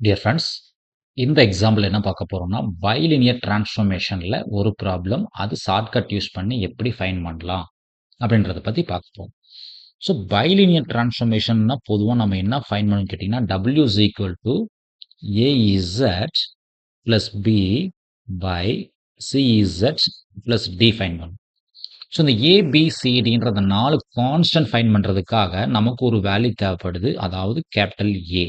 Dear friends, இந்த example என்ன பார்க்க போறோம்னா, பைலினியர் டிரான்ஸ்ஃபார்மேஷன்ல ஒரு ப்ராப்ளம். அது ஷார்ட்கட் யூஸ் பண்ணி எப்படி ஃபைண்ட் பண்ணலாம் அப்படின்றத பத்தி பார்க்க போறோம். ஸோ பைலினியர் டிரான்ஸ்ஃபார்மேஷன்னா பொதுவா நம்ம என்ன ஃபைண்ட் பண்ணணும்னு கேட்டீங்கன்னா, W is equal to AZ plus B by CZ plus D find பண்ணணும். ஸோ இந்த ABCDன்ற அந்த 4 கான்ஸ்டன்ட் ஃபைண்ட் பண்றதுக்காக நமக்கு ஒரு வேல்யூ தேவைப்படுது. அதாவது கேபிட்டல் A.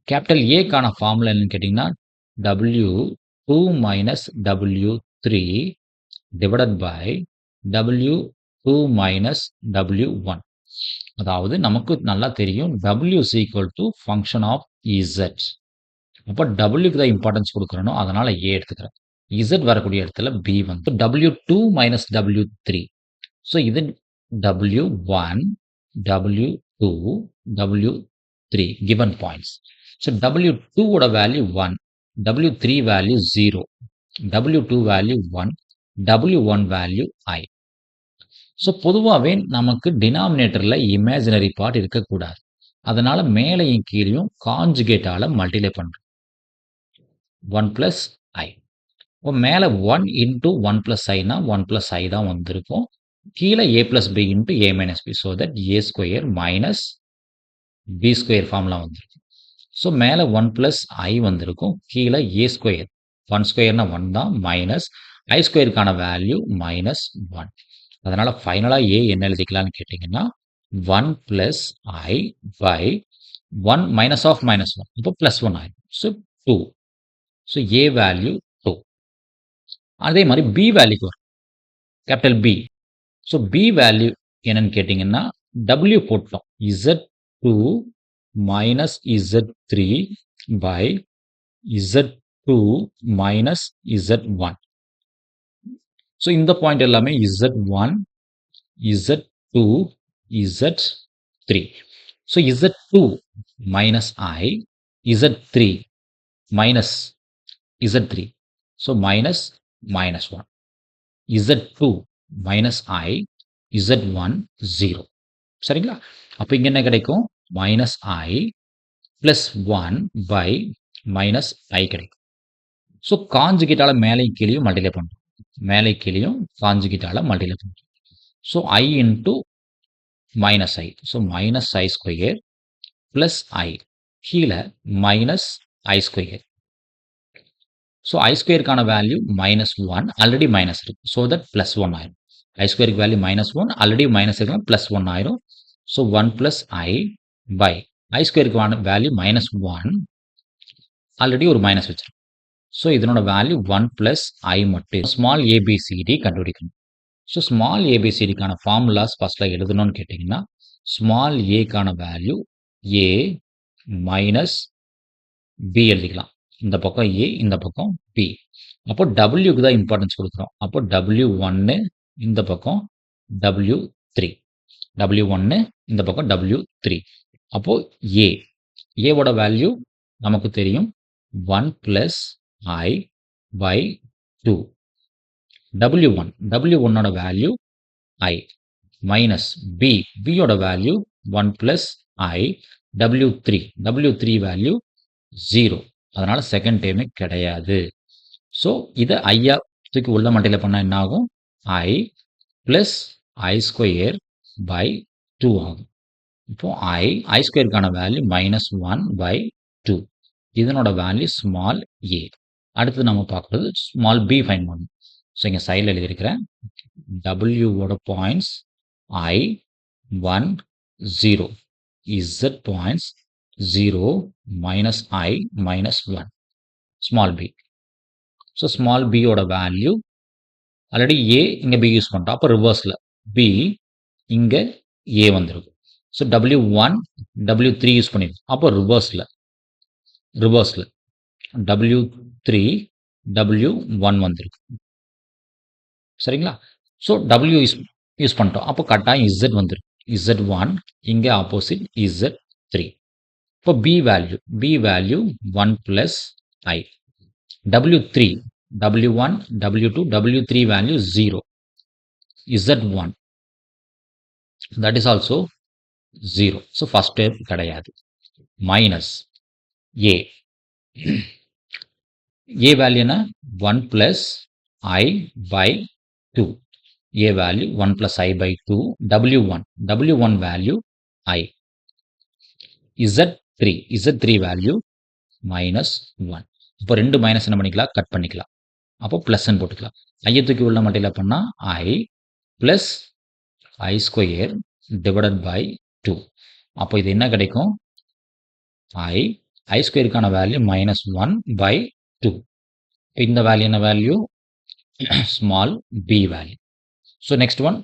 கேபிட்டல் ஏக்கான ஃபார்முலா என்னன்னு கேட்டிங்கன்னா, W2 minus W3 divided by W2 minus W1. அதாவது நமக்கு நல்லா தெரியும் W is equal to function of Z. அப்போ Wக்கு தான் இம்பார்ட்டன்ஸ் கொடுக்குறனோ, அதனால A எடுத்துக்கிறேன். Z வரக்கூடிய இடத்துல B வந்து W2 minus W3. ஸோ இது W1, W2, W3 given points. So W2 ஓட value 1, W3 value 0, W2 value 1, W1 value I. So பொதுவாகவே நமக்கு டினாமினேட்டரில் இமேஜினரி பார்ட் இருக்கக்கூடாது. அதனால மேலையும் கீழையும் காஞ்சுகேட்டால மல்டிப்ளை பண்ணுறோம். 1 plus I. இப்போ மேலே 1 into 1 plus Iனா 1 plus I தான் வந்திருக்கும். கீழே A plus B into A minus B. So that A square minus B square formula வந்திருக்கும். ஸோ மேலே 1 plus I வந்திருக்கும். கீழே A square. 1 squareனா 1 தான் மைனஸ் I ஸ்கொயருக்கான வேல்யூ மைனஸ் 1. அதனால் ஃபைனலாக A என்ன எழுதிக்கலாம்னு கேட்டிங்கன்னா 1 plus I by 1 minus of minus 1. இப்போ plus 1 ஆயிடும். ஸோ 2. So A value 2. அதே மாதிரி B வேல்யூக்கு வரும். Capital B. So B value என்னன்னு கேட்டிங்கன்னா W போட்டோம். Z2 minus Z3 by Z2 minus Z1. So இந்த பாயிண்ட் எல்லாமே Z1, Z2, Z3. So Z2 minus I, Z3 minus Z3. So minus minus 1. Z2 minus I, Z1 0. சரிங்களா? அப்போ இங்கே என்ன கிடைக்கும்? minus I plus 1 by minus I கிடைக்கும். So காஞ்சுகேட்டால மேலையும் கீழையும் மல்டிப்ளை பண்ணுறோம். மேலே கீழையும் காஞ்சுகேட்டால மல்டிப்ளை பண்ணுறோம். So I into minus I. So minus I square plus I. கீழே minus I ஸ்கொயர். ஸோ I ஸ்கொயருக்கான வேல்யூ minus 1. ஆல்ரெடி மைனஸ் இருக்கு. ஸோ தட் plus 1 ஆயிடும். I ஸ்கொயருக்கு வேல்யூ minus 1. ஆல்ரெடி மைனஸ் இருக்கலாம். plus 1 ஆயிடும். So 1 plus I by I ஸ்கொயருக்கான value minus 1. Already ஒரு மைனஸ் வச்சிருக்கோம். ஸோ இதனோட வேல்யூ 1 plus I மட்டும். ஸ்மால் ABCD கண்டுபிடிக்கணும். ஸோ ஸ்மால் ABCDக்கான ஃபார்முலாஸ் ஃபர்ஸ்ட்ல எழுதணும்னு கேட்டிங்கன்னா, ஸ்மால் ஏக்கான வேல்யூ A மைனஸ் B எழுதிக்கலாம். இந்த பக்கம் A, இந்த பக்கம் B. அப்போ Wக்கு தான் இம்பார்ட்டன்ஸ் கொடுக்குறோம். அப்போ W1 இந்த பக்கம் W3. W1 இந்த பக்கம் W3. அப்போ A. Aவோட வேல்யூ நமக்கு தெரியும் 1 plus I by 2. W1. W1ஓட வேல்யூ I மைனஸ் B. Bயோட value 1 plus I. W3. W3 value 0. அதனால செகண்ட் டேர்மே கிடையாது. ஸோ இதை ஐயா தூக்கி உள்ள மல்டிப்ளை பண்ணால் என்ன ஆகும்? I plus I square by 2 ஆகும். இப்போ I ஸ்கொயருக்கான வேல்யூ minus 1 by 2. இதனோட வேல்யூ ஸ்மால் a. அடுத்து நம்ம பார்க்குறது ஸ்மால் b ஃபைண்ட் பண்ணணும். ஸோ இங்கே சைடில் எழுதியிருக்கிறேன். Wவோட points I 1 0. Z points 0 minus I minus 1. Small b. So small பியோட வேல்யூ ஆல்ரெடி A இங்கே B யூஸ் பண்ணிட்டோம். அப்போ ரிவர்ஸில் B இங்கே A வந்திருக்கும். ஸோ W1 W3 யூஸ் பண்ணியிருக்கோம். அப்போ ரிவர்ஸில் W3 W1 வந்திருக்கு. சரிங்களா? ஸோ W யூஸ் பண்ணிட்டோம். அப்போ கட்டாயம் Z வந்துருக்கு. Z1 இங்கே ஆப்போசிட் Z3. இப்போ B value 1 plus I. W3 W1 W2 W3 value 0. Z1 that is also 0. So first term கிடையாது. Minus A. A value என்ன 1 plus I by 2. A value 1 plus I by 2. W1. W1 value I. Z3. Z3 value minus 1. இப்போ ரெண்டு minus என்ன பண்ணிக்கலாம் cut பண்ணிக்கலாம். அப்போ ப்ளஸ்ன்னு போட்டுக்கலாம். ஐயை தூக்கி உள்ள மட்டையில் பண்ணால் I plus I square divided by 2. அப்போ இது என்ன கிடைக்கும் I ஸ்கொயருக்கான வேல்யூ minus 1 by 2. இந்த வேல்யூ என்ன value small b value. So next one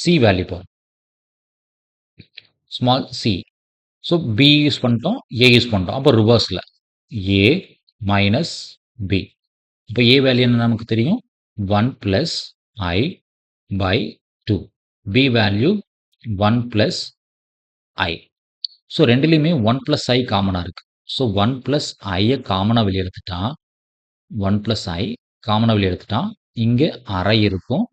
c value பாருங்க small c. So b use பண்ணிட்டோம் a யூஸ் பண்ணிட்டோம். அப்போ ரிவர்ஸில் a மைனஸ் b. இப்போ a வேல்யூ என்ன நமக்கு தெரியும் 1 plus I by 2. b value 1 plus I. So ரெண்டுலேயுமே 1 plus I காமனாக இருக்குது. ஸோ 1 plus ஐயை காமனாக வெளியே எடுத்துட்டா 1 plus I காமனாக வெளியே எடுத்துட்டா இங்கே அரை இருக்கும்,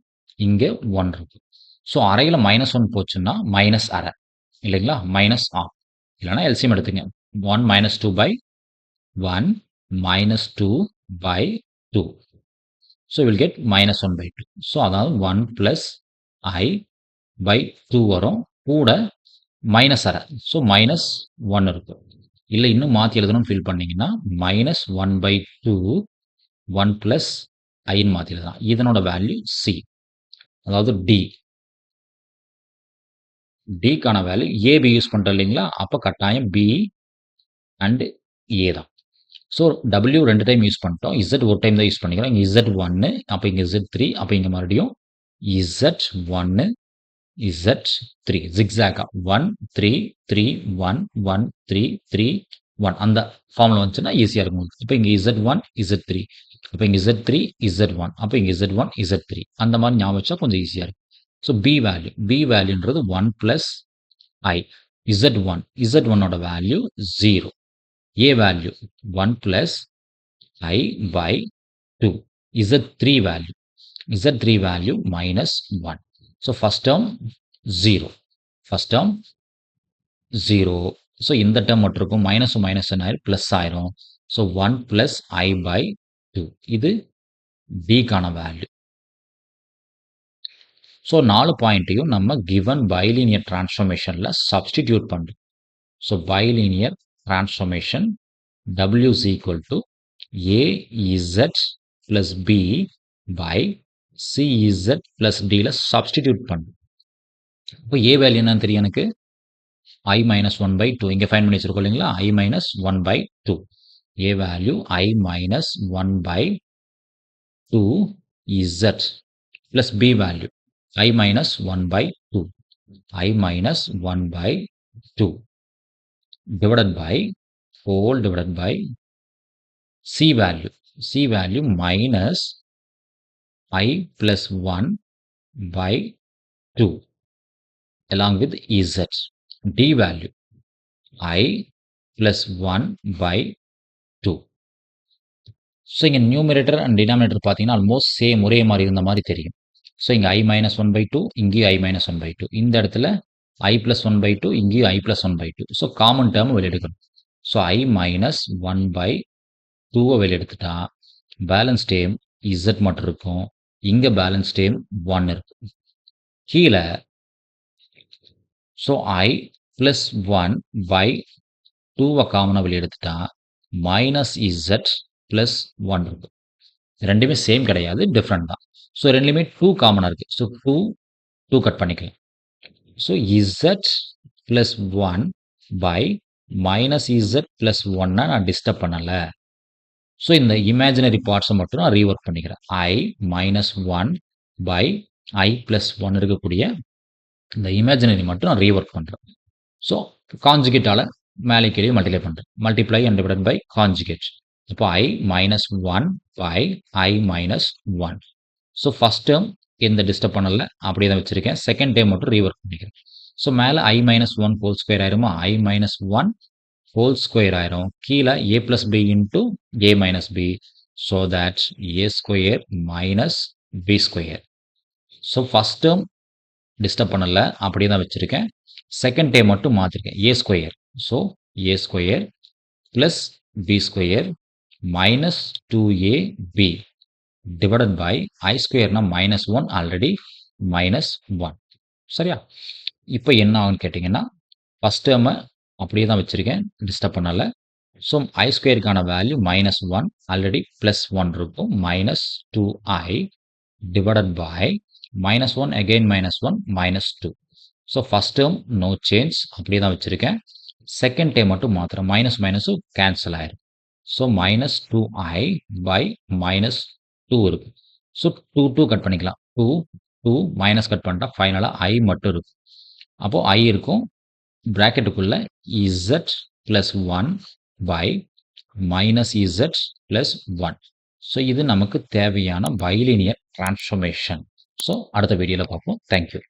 இங்கே 1 இருக்கும். ஸோ அரையில் -1 போச்சுன்னா மைனஸ் அரை இல்லைங்களா, மைனஸ் ஆஃப். இல்லைனா எல்சிஎம் எடுத்துங்க 1 minus 2 by 1 minus 2 by 2. So will get -1 by 2. So அதாவது 1 plus I by 2 வரும், கூட மைனஸ் அரை. ஸோ -1 இருக்கும். இல்லை இன்னும் மாற்றி எழுதணும்னு ஃபீல் பண்ணிங்கன்னா -1 by 2 1 plus ஐன்னு மாற்றி எழுதலாம். இதனோட வேல்யூ சி, அதாவது டி. டிக்கான வேல்யூ ஏபி யூஸ் பண்ணுறோம் இல்லைங்களா, அப்போ கட்டாயம் பி அண்ட் ஏ தான். ஸோ டபிள்யூ 2 டைம் யூஸ் பண்ணிட்டோம், இசட் ஒரு டைம் தான் யூஸ் பண்ணிக்கிறோம். இங்கே இசட் 1, அப்போ இங்கே இசட் 3, அப்போ இங்கே மறுபடியும் இசட் 1 இசட் 3 ஜிக்ஸாக்கா 1 3 3 1 1 3 3 1 அந்த ஃபார்மில் வந்துச்சுன்னா ஈஸியாக இருக்கும். இப்போ இங்கே இசட் 1 இசட் 3, இப்போ இங்கே இசட் 3 இசட் 1, அப்போ இங்கே இசட் 1 இசட் 3 அந்த மாதிரி ஞாபகம் வச்சா கொஞ்சம் ஈஸியாக இருக்கும். ஸோ பி வேல்யூன்றது 1 plus I. இசட் ஒன்னோட value 0. A value 1 plus I by 2. Z3 value minus 1. So first term 0. So இந்த டேர்ம் மட்டும் இருக்கும், மைனஸ் ஆயிரும் ப்ளஸ் ஆயிரும். So 1 plus I by 2. இது டிக்கான வேல்யூ. ஸோ 4 பாயிண்ட்டையும் நம்ம கிவன் பைலினியர் டிரான்ஸ்ஃபார்மேஷனில் சப்ஸ்டிடியூட் பண்ணுறோம். So bilinear transformation W is equal to AZ plus B by CZ plus Dல substitute பண்ணுறோம். இப்போ A வேல்யூ என்னன்னு தெரியும் எனக்கு I minus 1 by 2. இங்கே ஃபைன் பண்ணி வச்சிருக்கோம் இல்லைங்களா, I minus 1 by 2. A value I minus 1 by 2 Z plus B value I minus 1 by 2. I minus 1 by 2 divided by whole divided by C value minus I plus 1 by 2 along with Z. D value I plus 1 by 2. So இங்கே numerator and denominator பார்த்தீங்கன்னா almost same ஒரே மாதிரி இருந்த மாதிரி தெரியும். So இங்கே I minus 1 by 2, இங்கேயும் I minus 1 by 2. இந்த இடத்துல I plus 1 by 2, இங்கேயும் I plus 1 by 2. So common term வெளியெடுக்கணும். ஸோ I minus 1 by 2 வெளியெடுத்துட்டா பேலன்ஸ் டேம் Z மட்டும் இருக்கும், இங்கே பேலன்ஸ் டேம் 1 இருக்கும் கீழே. ஸோ I plus 1 by 2 காமனாக வெளியெடுத்துட்டா மைனஸ் Z plus 1 இருக்கும். ரெண்டுமே சேம் கிடையாது, டிஃப்ரெண்ட் தான். ஸோ ரெண்டுலேயுமே 2 காமனாக இருக்குது. ஸோ 2 கட் பண்ணிக்கலாம். So Z plus 1 by minus Z plus 1 நான் டிஸ்டர்ப் பண்ணலை. ஸோ இந்த இமேஜினரி பார்ட்ஸை மட்டும் நான் ரீஒர்க் பண்ணிக்கிறேன். I minus 1 by I plus 1 இருக்கக்கூடிய இந்த இமேஜினரி மட்டும் நான் ரீஒர்க் பண்ணுறேன். ஸோ கான்ஜுகேட்டால் மேலே கீழே மல்டிப்ளை பண்ணுறேன். Multiply and divide by conjugate. இப்போ I minus 1 by I minus 1. So first term எந்த டிஸ்டர்ப் பண்ணலை, அப்படியே தான் வச்சுருக்கேன். செகண்ட் டேர்ம் மட்டும் ரீஒர்க் பண்ணிக்கிறேன். ஸோ மேலே I minus 1 ஹோல் ஸ்கொயர் ஆயிருமா, I minus 1 ஹோல் ஸ்கொயர் ஆயிரும். கீழே A plus B into A minus B. So that A square minus B square. So first term disturb பண்ணலை, அப்படியே தான் வச்சுருக்கேன். செகண்ட் டேர்ம் மட்டும் மாற்றிருக்கேன் A square. So A square plus b square minus 2ab divided by I ஸ்கொயர்னா minus 1 already minus 1 சரியா? இப்போ என்ன ஆகும்னு கேட்டிங்கன்னா ஃபர்ஸ்ட் டேர்மை அப்படியே தான் வச்சுருக்கேன், டிஸ்டர்ப் பண்ணல. ஸோ I ஸ்கொயருக்கான வேல்யூ minus 1 ஆல்ரெடி ப்ளஸ் 1 இருக்கும், minus 2i divided by minus 1 again minus 1 minus 2. So first term no change அப்படியே தான் வச்சுருக்கேன். செகண்ட் டேர்ம் மட்டும் மாத்திரம் மைனஸ் மைனஸும் கேன்சல் ஆயிரும். So minus 2i by minus 2 இருக்கு. ஸோ 2 கட் பண்ணிக்கலாம். 2 மைனஸ் கட் பண்ணிட்டா ஃபைனலாக i மட்டும் இருக்கும். அப்போ i இருக்கும் பிராக்கெட்டுக்குள்ள z plus 1 by minus z plus 1. So இது நமக்கு தேவையான பைலினியர் டிரான்ஸ்ஃபர்மேஷன். ஸோ அடுத்த வீடியோவில் பார்ப்போம். தேங்க்யூ.